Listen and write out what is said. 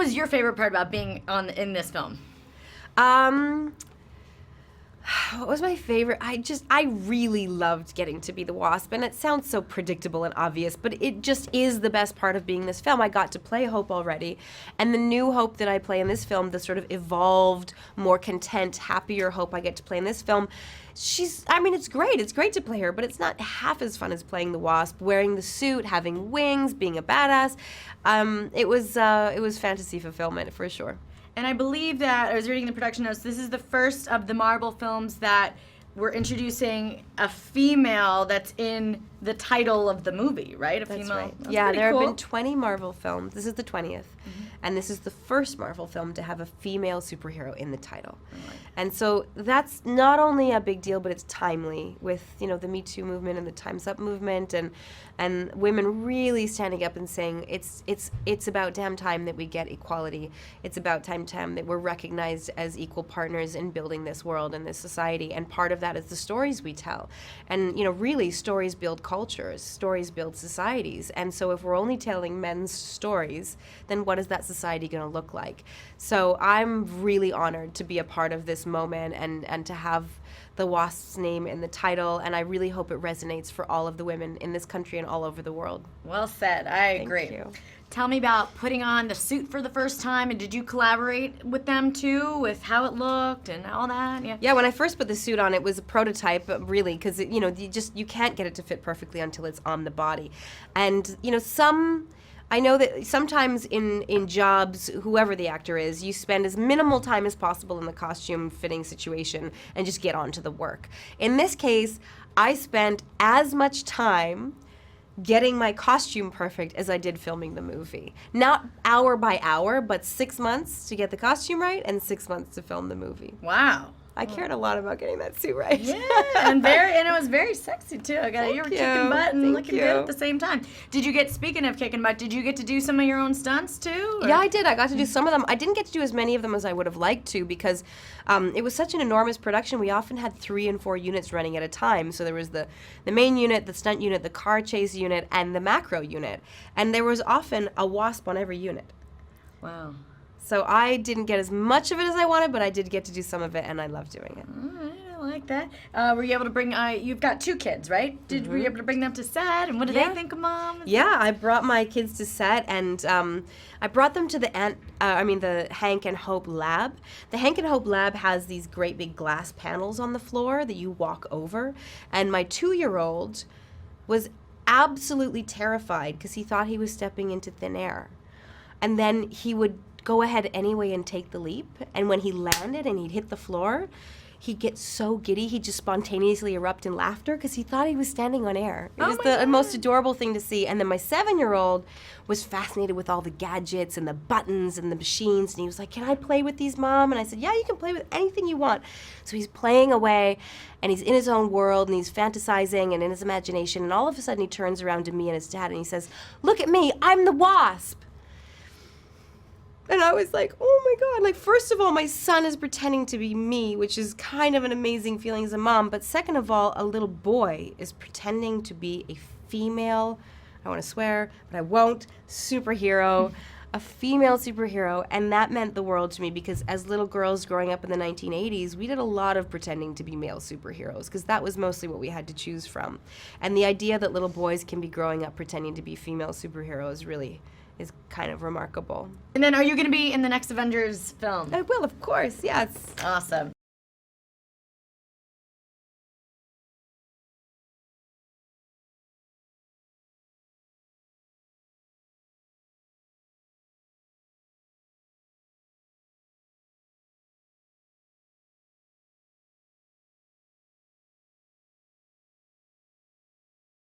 was your favorite part about being in this film? What was my favorite? I really loved getting to be the Wasp, and it sounds so predictable and obvious, but it just is the best part of being this film. I got to play Hope already, and the new Hope that I play in this film, the sort of evolved, more content, happier Hope I get to play in this film, it's great. It's great to play her, but it's not half as fun as playing the Wasp, wearing the suit, having wings, being a badass. It was fantasy fulfillment for sure. And I believe that, I was reading the production notes, this is the first of the Marvel films that we're introducing a female that's in the title of the movie, right? That's right. That's yeah, there cool. have been 20 Marvel films. This is the 20th. And this is the first Marvel film to have a female superhero in the title. Right. And so that's not only a big deal, but it's timely with, the Me Too movement and the Time's Up movement and women really standing up and saying it's about damn time that we get equality. It's about time that we're recognized as equal partners in building this world and this society. And part of that is the stories we tell. And, really stories build cultures, stories build societies. And so if we're only telling men's stories, then what is that society going to look like? So I'm really honored to be a part of this moment and to have the Wasp's name in the title, and I really hope it resonates for all of the women in this country and all over the world. Well said. I agree. Thank you. Tell me about putting on the suit for the first time, and did you collaborate with them too, with how it looked and all that? Yeah, when I first put the suit on, it was a prototype, really, because you can't get it to fit perfectly until it's on the body, and I know that sometimes in jobs, whoever the actor is, you spend as minimal time as possible in the costume fitting situation and just get on to the work. In this case, I spent as much time getting my costume perfect as I did filming the movie. Not hour by hour, but 6 months to get the costume right and 6 months to film the movie. Wow. I cared a lot about getting that suit right. Yeah, and it was very sexy too. You were kicking butt and looking good at the same time. Speaking of kicking butt, did you get to do some of your own stunts too? Or? Yeah, I did. I got to do some of them. I didn't get to do as many of them as I would have liked to because it was such an enormous production. We often had 3 and 4 units running at a time. So there was the main unit, the stunt unit, the car chase unit, and the macro unit. And there was often a Wasp on every unit. Wow. So I didn't get as much of it as I wanted, but I did get to do some of it, and I loved doing it. All right, I like that. Were you able to bring, you've got 2 kids, right? Were you able to bring them to set, and what did they think of Mom? Yeah, I brought my kids to set, and I brought them to the Hank and Hope lab. The Hank and Hope lab has these great big glass panels on the floor that you walk over, and my 2-year-old was absolutely terrified because he thought he was stepping into thin air. And then he would go ahead anyway and take the leap. And when he landed and he'd hit the floor, he'd get so giddy, he'd just spontaneously erupt in laughter because he thought he was standing on air. It was the most adorable thing to see. And then my 7-year-old was fascinated with all the gadgets and the buttons and the machines. And he was like, "Can I play with these, Mom?" And I said, "Yeah, you can play with anything you want." So he's playing away, and he's in his own world, and he's fantasizing and in his imagination. And all of a sudden, he turns around to me and his dad, and he says, "Look at me, I'm the Wasp." And I was like, oh my God, like, first of all, my son is pretending to be me, which is kind of an amazing feeling as a mom. But second of all, a little boy is pretending to be a female, I want to swear, but I won't, superhero, a female superhero. And that meant the world to me because as little girls growing up in the 1980s, we did a lot of pretending to be male superheroes because that was mostly what we had to choose from. And the idea that little boys can be growing up pretending to be female superheroes really is kind of remarkable. And then are you going to be in the next Avengers film? I will, of course, yes. Awesome.